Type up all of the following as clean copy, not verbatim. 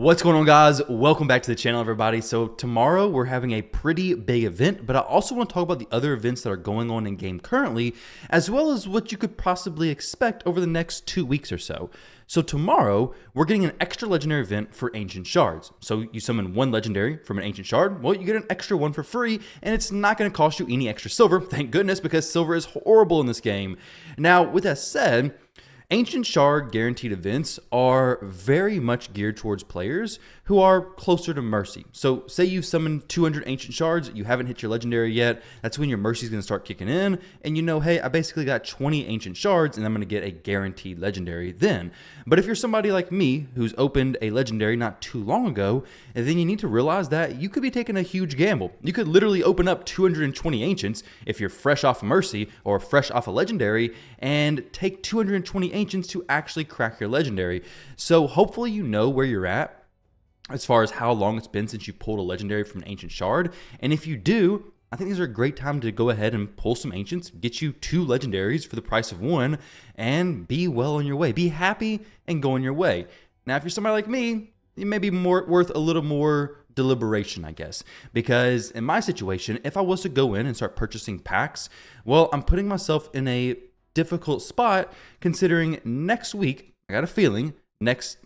What's going on, guys? Welcome back to the channel, everybody. So tomorrow we're having a pretty big event, but I also want to talk about the other events that are going on in game currently, as well as what you could possibly expect over the next 2 weeks or so. So tomorrow we're getting an extra legendary event for ancient shards. So you summon one legendary from an ancient shard, well, you get an extra one for free, and it's not going to cost you any extra silver, thank goodness, because silver is horrible in this game. Now, with that said, ancient shard guaranteed events are very much geared towards players who are closer to mercy. So say you've summoned 200 ancient shards, you haven't hit your legendary yet, that's when your mercy is going to start kicking in, and you know, hey, I basically got 20 ancient shards and I'm going to get a guaranteed legendary then. But if you're somebody like me who's opened a legendary not too long ago, then you need to realize that you could be taking a huge gamble. You could literally open up 220 ancients if you're fresh off mercy or fresh off a legendary and take 220 ancients to actually crack your legendary. So hopefully you know where you're at as far as how long it's been since you pulled a legendary from an ancient shard. And if you do, I think these are a great time to go ahead and pull some ancients, get you 2 legendaries for the price of 1, and be well on your way. Be happy and go on your way. Now, if you're somebody like me, it may be worth a little more deliberation, I guess, because in my situation, if I was to go in and start purchasing packs, well, I'm putting myself in a difficult spot considering next week, I got a feeling, let's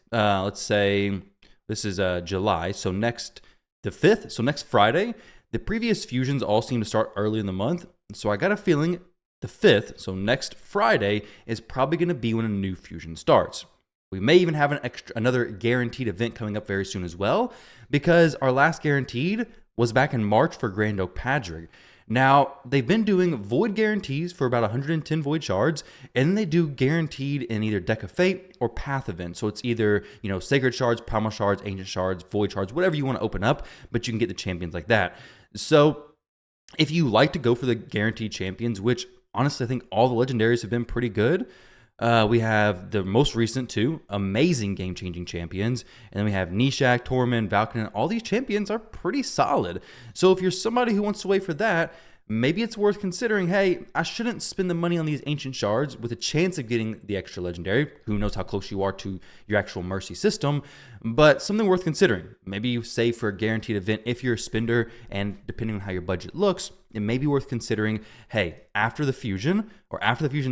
say this is July, so the 5th, so next Friday, the previous fusions all seem to start early in the month, so I got a feeling the 5th, so next Friday, is probably going to be when a new fusion starts. We may even have another guaranteed event coming up very soon as well, because our last guaranteed was back in March for Grand Oak Padrig. Now, they've been doing void guarantees for about 110 void shards, and then they do guaranteed in either Deck of Fate or Path events. So it's either, Sacred Shards, Primal Shards, Ancient Shards, Void Shards, whatever you want to open up, but you can get the champions like that. So if you like to go for the guaranteed champions, which honestly I think all the legendaries have been pretty good, we have the most recent 2 amazing game-changing champions, and then we have Nishak, Tormund, Valkyrie. All these champions are pretty solid. So if you're somebody who wants to wait for that, maybe it's worth considering, hey, I shouldn't spend the money on these ancient shards with a chance of getting the extra legendary. Who knows how close you are to your actual mercy system, but something worth considering. Maybe you save for a guaranteed event if you're a spender, and depending on how your budget looks, it may be worth considering, hey, after the fusion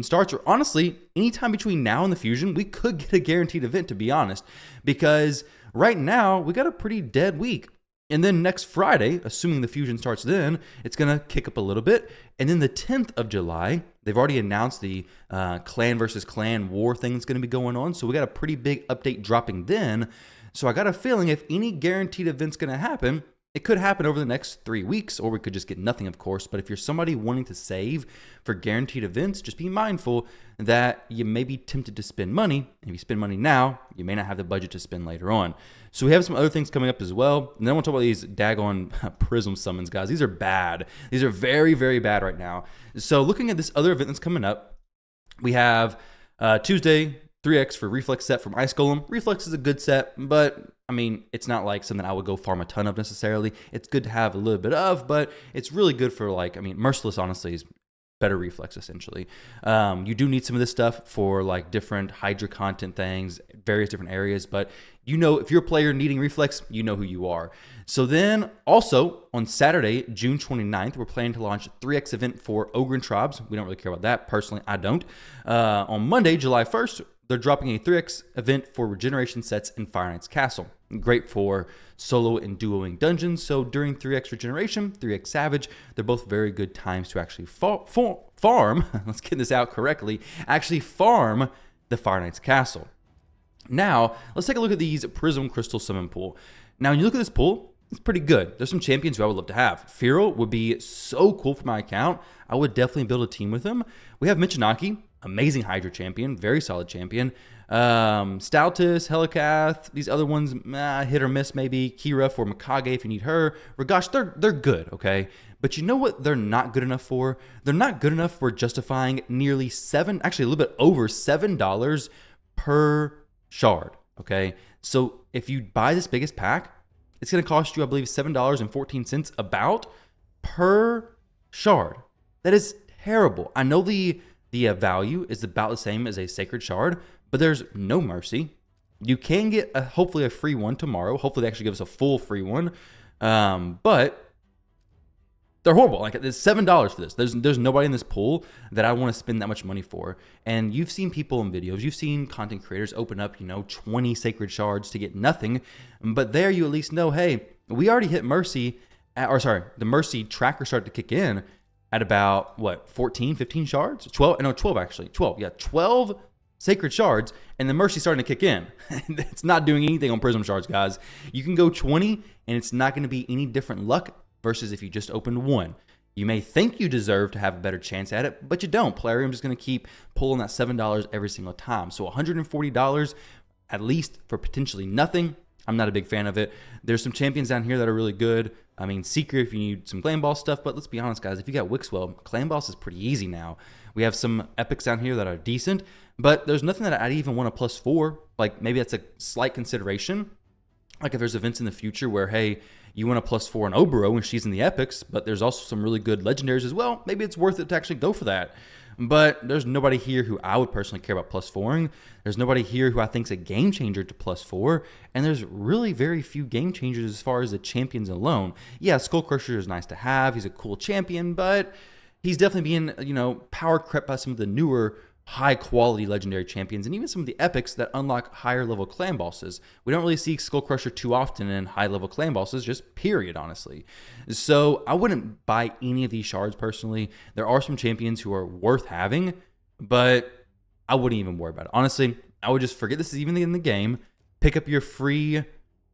starts, or honestly, anytime between now and the fusion, we could get a guaranteed event, to be honest, because right now we got a pretty dead week. And then next Friday, assuming the fusion starts then, it's going to kick up a little bit. And then the 10th of July, they've already announced the clan versus clan war thing that's going to be going on. So we got a pretty big update dropping then. So I got a feeling if any guaranteed event's going to happen, it could happen over the next 3 weeks, or we could just get nothing, of course. But if you're somebody wanting to save for guaranteed events, just be mindful that you may be tempted to spend money. And if you spend money now, you may not have the budget to spend later on. So we have some other things coming up as well. And then I want to talk about these daggone Prism summons, guys. These are bad. These are very, very bad right now. So looking at this other event that's coming up, we have Tuesday, 3x for Reflex set from Ice Golem. Reflex is a good set, but I mean, it's not like something I would go farm a ton of necessarily. It's good to have a little bit of, but it's really good for Merciless honestly is better reflex essentially. You do need some of this stuff for like different Hydra content things, various different areas, but if you're a player needing reflex, you know who you are. So then also on Saturday, June 29th, we're planning to launch a 3x event for Ogre and Tribes. We don't really care about that. Personally, I don't. On Monday, July 1st, they're dropping a 3x event for regeneration sets in Fire Knight's Castle. Great for solo and duoing dungeons. So during 3x regeneration, 3x savage, they're both very good times to actually farm, let's get this out correctly, actually farm the Fire Knight's Castle. Now, let's take a look at these Prism Crystal Summon Pool. Now, when you look at this pool, it's pretty good. There's some champions who I would love to have. Feral would be so cool for my account. I would definitely build a team with him. We have Michinaki, amazing Hydra champion, very solid champion. Stoutus, Helicath, these other ones, hit or miss maybe. Kira for Mikage if you need her. Ragash, they're good, okay? But you know what they're not good enough for? They're not good enough for justifying nearly actually a little bit over $7 per shard, okay? So if you buy this biggest pack, it's going to cost you, I believe, $7.14 about per shard. That is terrible. I know the value is about the same as a Sacred Shard, but there's no mercy. You can get hopefully a free one tomorrow. Hopefully they actually give us a full free one. But they're horrible. Like, it's $7 for this. There's nobody in this pool that I want to spend that much money for. And you've seen people in videos, you've seen content creators open up, 20 sacred shards to get nothing. But there you at least know, hey, we already hit Mercy, the Mercy tracker started to kick in at about, 14, 15 shards? 12, no, 12 actually. 12, yeah, 12 sacred shards, and the Mercy's starting to kick in. It's not doing anything on Prism shards, guys. You can go 20, and it's not going to be any different luck versus if you just opened one. You may think you deserve to have a better chance at it, but you don't. Plarium's just going to keep pulling that $7 every single time. So $140 at least for potentially nothing. I'm not a big fan of it. There's some champions down here that are really good. I mean, Seeker if you need some clan boss stuff, but let's be honest, guys. If you got Wixwell, clan boss is pretty easy now. We have some epics down here that are decent, but there's nothing that I'd even want a +4. Like, maybe that's a slight consideration. Like, if there's events in the future where, hey, you want a +4 on Obero and she's in the epics, but there's also some really good legendaries as well, maybe it's worth it to actually go for that. But there's nobody here who I would personally care about +4ing. There's nobody here who I think's a game changer to +4. And there's really very few game changers as far as the champions alone. Yeah, Skullcrusher is nice to have. He's a cool champion, but he's definitely being, power crept by some of the newer high quality legendary champions and even some of the epics that unlock higher level clan bosses. We don't really see Skullcrusher too often in high level clan bosses, just period, honestly. So I wouldn't buy any of these shards personally. There are some champions who are worth having, but I wouldn't even worry about it. Honestly, I would just forget this is even in the game. Pick up your free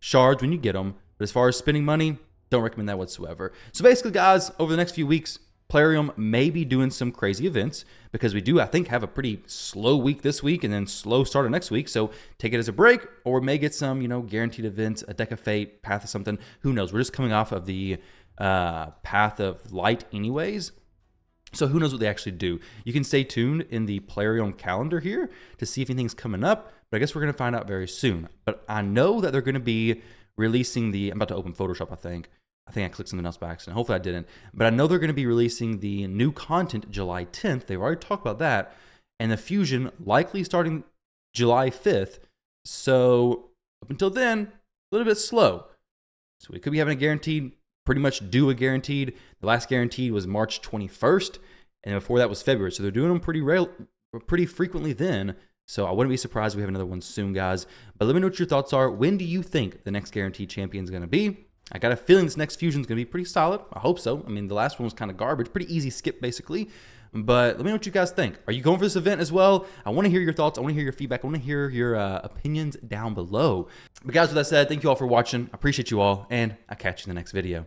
shards when you get them. But as far as spending money, don't recommend that whatsoever. So basically, guys, over the next few weeks, Plarium may be doing some crazy events because we do, I think, have a pretty slow week this week and then slow start of next week. So take it as a break, or we may get some, guaranteed events, a Deck of Fate, Path of something. Who knows? We're just coming off of the Path of Light anyways. So who knows what they actually do. You can stay tuned in the Plarium calendar here to see if anything's coming up, but I guess we're going to find out very soon. But I know that they're going to be releasing I'm about to open Photoshop, I think I clicked something else by accident. Hopefully I didn't. But I know they're going to be releasing the new content July 10th. They've already talked about that. And the Fusion likely starting July 5th. So up until then, a little bit slow. So we could be having a guaranteed, pretty much due a guaranteed. The last guaranteed was March 21st. And before that was February. So they're doing them pretty frequently then. So I wouldn't be surprised if we have another one soon, guys. But let me know what your thoughts are. When do you think the next guaranteed champion is going to be? I got a feeling this next Fusion is going to be pretty solid. I hope so. I mean, the last one was kind of garbage. Pretty easy skip, basically. But let me know what you guys think. Are you going for this event as well? I want to hear your thoughts. I want to hear your feedback. I want to hear your opinions down below. But guys, with that said, thank you all for watching. I appreciate you all, and I'll catch you in the next video.